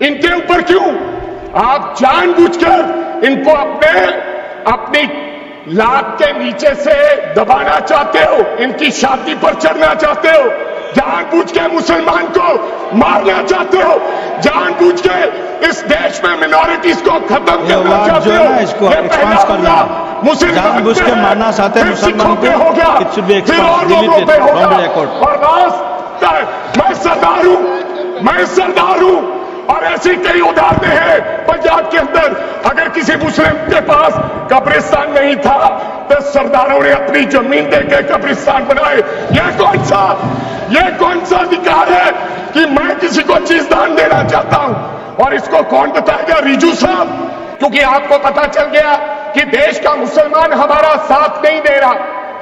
इनके ऊपर क्यों? आप जानबूझकर इनको अपनी लात के नीचे से दबाना चाहते हो, इनकी छाती पर चढ़ना चाहते हो, जानबूझ के मुसलमान को मारना चाहते हो, जानबूझ के इस देश में मिनॉरिटीज को खत्म करना चाहते हो। इसको एक्सपांड करना, जानबूझ के मारना चाहते हैं मुसलमान को, it should be expand, deleted from the record. और मैं सरदार हूं और ऐसी कई उदाहरणें हैं पंजाब के अंदर। अगर किसी मुस्लिम के पास कब्रिस्तान नहीं था तो सरदारों ने अपनी जमीन देकर कब्रिस्तान बनाए। यह कौन सा अधिकार है कि मैं किसी को चीज दान देना चाहता हूं? और इसको कौन बताएगा? रिजू साहब, क्योंकि आपको पता चल गया कि देश का मुसलमान हमारा साथ नहीं दे रहा।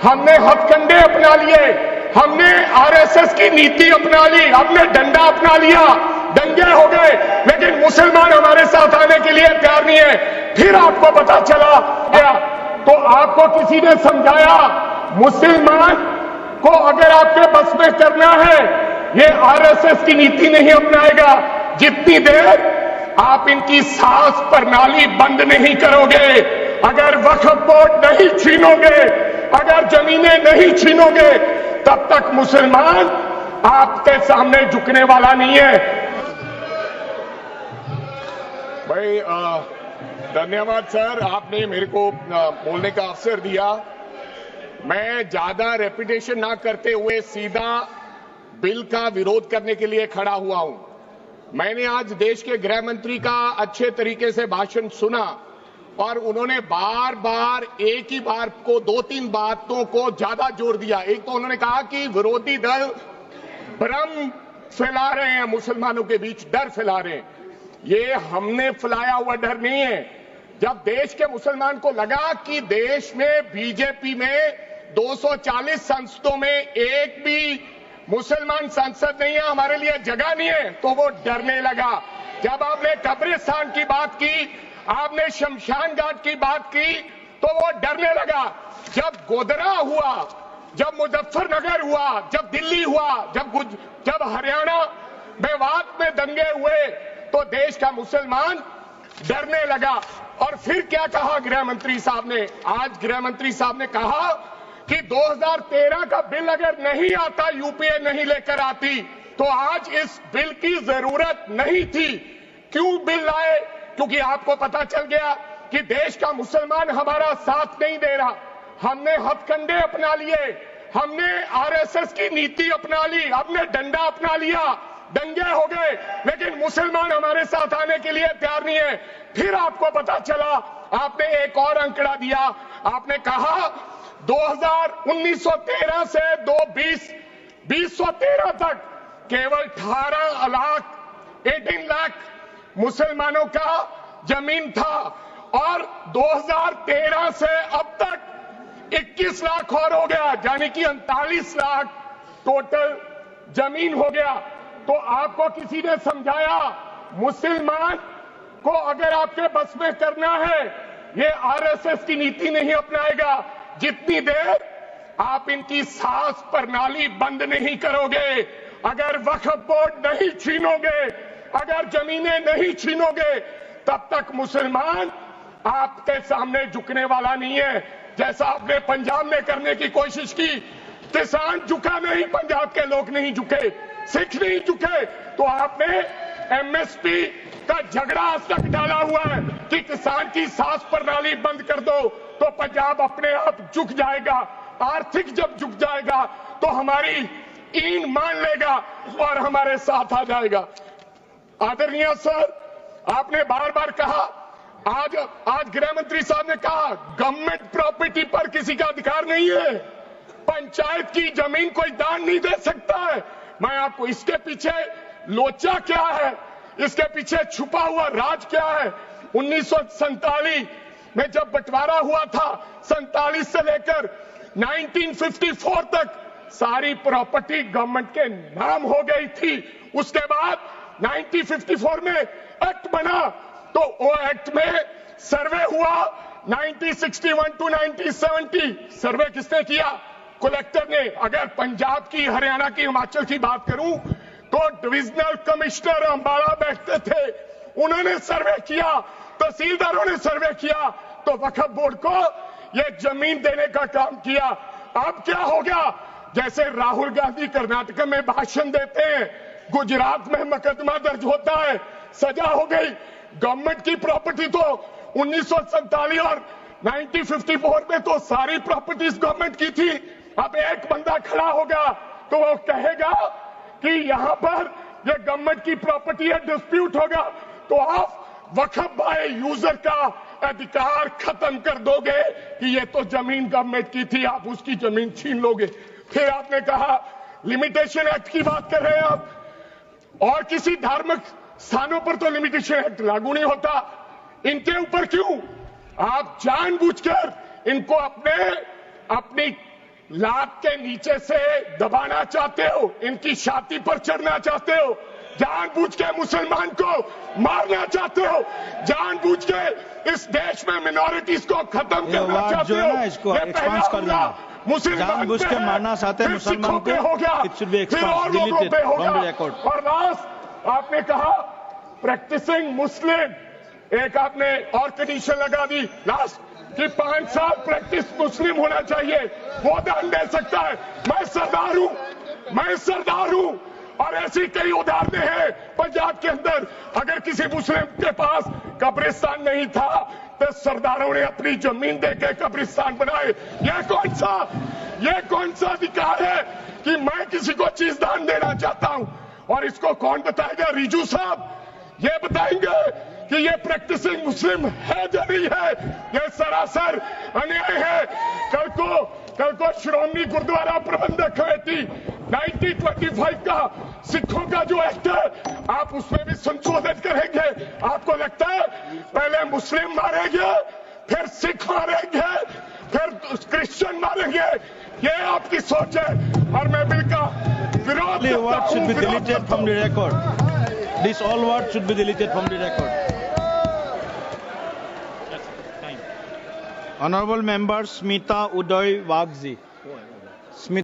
हमने हथकंडे अपना लिए, हमने आरएसएस की नीति अपना ली, हमने डंडा अपना लिया, दंगे हो गए, लेकिन मुसलमान हमारे साथ आने के लिए तैयार नहीं है। फिर आपको पता चला क्या? तो आपको किसी ने समझाया मुसलमान को अगर आपके बस में करना है, ये आरएसएस की नीति नहीं अपनाएगा जितनी देर आप इनकी सांस प्रणाली बंद नहीं करोगे। अगर वक्फ बोर्ड नहीं छीनोगे, अगर जमीनें नहीं छीनोगे, तब तक मुसलमान आपके सामने झुकने वाला नहीं है। भाई धन्यवाद सर, आपने मेरे को बोलने का अवसर दिया। मैं ज्यादा रेपिटेशन ना करते हुए सीधा बिल का विरोध करने के लिए खड़ा हुआ हूं। मैंने आज देश के गृह मंत्री का अच्छे तरीके से भाषण सुना और उन्होंने बार बार एक ही बार को 2-3 बातों को ज्यादा जोर दिया। एक तो उन्होंने कहा कि विरोधी दल भ्रम फैला रहे हैं, मुसलमानों के बीच डर फैला रहे हैं। ये हमने फैलाया हुआ डर नहीं है। जब देश के मुसलमान को लगा कि देश में बीजेपी में 240 संसदों में एक भी मुसलमान सांसद नहीं है, हमारे लिए जगह नहीं है, तो वो डरने लगा। जब आपने कब्रिस्तान की बात की, आपने शमशान घाट की बात की, तो वो डरने लगा। जब गोधरा हुआ, जब मुजफ्फरनगर हुआ, जब दिल्ली हुआ, जब हरियाणा मेवात में दंगे हुए, तो देश का मुसलमान डरने लगा। और फिर क्या कहा गृह मंत्री साहब ने? आज गृह मंत्री साहब ने कहा कि 2013 का बिल अगर नहीं आता, यूपीए नहीं लेकर आती, तो आज इस बिल की जरूरत नहीं थी। क्यों बिल लाए? क्योंकि आपको पता चल गया कि देश का मुसलमान हमारा साथ नहीं दे रहा। हमने हथकंडे अपना लिए, हमने आरएसएस की नीति अपना ली, हमने डंडा अपना लिया, दंगे हो गए, लेकिन मुसलमान हमारे साथ आने के लिए तैयार नहीं है। फिर आपको पता चला, आपने एक और आंकड़ा दिया, आपने कहा 1913 से 2013 तक केवल 18 लाख मुसलमानों का जमीन था और 2013 से अब तक 21 लाख और हो गया, यानी कि 39 लाख टोटल जमीन हो गया। तो आपको किसी ने समझाया मुसलमान को अगर आपके बस में करना है, ये आरएसएस की नीति नहीं अपनाएगा जितनी देर आप इनकी सांस प्रणाली बंद नहीं करोगे। अगर वक्फ बोर्ड नहीं छीनोगे, अगर जमीनें नहीं छीनोगे, तब तक मुसलमान आपके सामने झुकने वाला नहीं है। जैसा आपने पंजाब में करने की कोशिश की, किसान झुका नहीं, पंजाब के लोग नहीं झुके, सिख नहीं झुके, तो आपने एमएसपी का झगड़ा आज तक डाला हुआ है कि किसान की सांस प्रणाली बंद कर दो तो पंजाब अपने आप झुक जाएगा। आर्थिक जब झुक जाएगा तो हमारी ईन मान लेगा और हमारे साथ आ जाएगा। आदरणीय सर, आपने बार बार कहा, आज गृह मंत्री साहब ने कहा गवर्नमेंट प्रॉपर्टी पर किसी का अधिकार नहीं है, पंचायत की जमीन कोई दान नहीं दे सकता है। मैं आपको इसके पीछे लोचा क्या है, इसके पीछे छुपा हुआ राज क्या है? 1947 में जब बंटवारा हुआ था, 47 से लेकर 1954 तक सारी प्रॉपर्टी गवर्नमेंट के नाम हो गई थी। उसके बाद 1954 में एक्ट बना, तो वो एक्ट में सर्वे हुआ 1961 टू 1970। सर्वे किसने किया? कलेक्टर ने। अगर पंजाब की, हरियाणा की, हिमाचल की बात करूं तो डिविजनल कमिश्नर अंबाला बैठते थे, उन्होंने सर्वे किया, तहसीलदारों ने सर्वे किया, तो वक्फ बोर्ड को ये जमीन देने का काम किया। अब क्या हो गया? जैसे राहुल गांधी कर्नाटक में भाषण देते हैं, गुजरात में मुकदमा दर्ज होता है, सजा हो गई। गवर्नमेंट की प्रॉपर्टी तो 1947 और 1954 में तो सारी प्रॉपर्टीज गवर्नमेंट की थी। अब एक बंदा खड़ा होगा तो वो कहेगा कि यहां पर ये गवर्नमेंट की प्रॉपर्टी है, डिस्प्यूट होगा, तो आप वक्फ बाय यूजर का अधिकार खत्म कर दोगे कि ये तो जमीन गवर्नमेंट की थी, आप उसकी जमीन छीन लोगे। फिर आपने कहा लिमिटेशन एक्ट की बात कर रहे हैं आप, और किसी धार्मिक स्थानों पर तो लिमिटेशन एक्ट लागू नहीं होता, इनके ऊपर क्यों? आप जानबूझकर इनको अपनी लात के नीचे से दबाना चाहते हो, इनकी छाती पर चढ़ना चाहते हो, जानबूझ के मुसलमान को मारना चाहते हो, जानबूझ के इस देश में मिनॉरिटीज को खत्म करना चाहते हो। इसको एक्सपांस कर देना, जानबूझ के मारना चाहते हैं मुसलमान को, it should be expanse, deleted from the record. और लास्ट आपने कहा प्रैक्टिसिंग मुस्लिम, एक आपने और कंडीशन लगा दी लास्ट कि 5 साल प्रैक्टिस मुस्लिम होना चाहिए, वो दान दे सकता है। मैं सरदार हूं और ऐसी कई उदाहरणें हैं पंजाब के अंदर। अगर किसी मुस्लिम के पास कब्रिस्तान नहीं था तो सरदारों ने अपनी जमीन देके कब्रिस्तान बनाए। ये कौन सा अधिकार है कि मैं किसी को चीज दान देना चाहता हूं? और इसको कौन बताएगा? रिजू साहब ये बताएंगे कि ये प्रैक्टिसिंग मुस्लिम है या नहीं है? ये सरासर अन्याय है। कल को श्रोमणी गुरुद्वारा प्रबंधक कमेटी 1925 का सिखों का जो एक्ट है, आप उसमें भी संशोधित करेंगे। आपको लगता है पहले मुस्लिम मारेंगे, फिर सिख मारेंगे, फिर क्रिश्चियन मारेंगे? ये आपकी सोच है और मैं बिल का विरोध करता हूं। This all words should be deleted from the record. Honorable Member Smita Uday Wagji.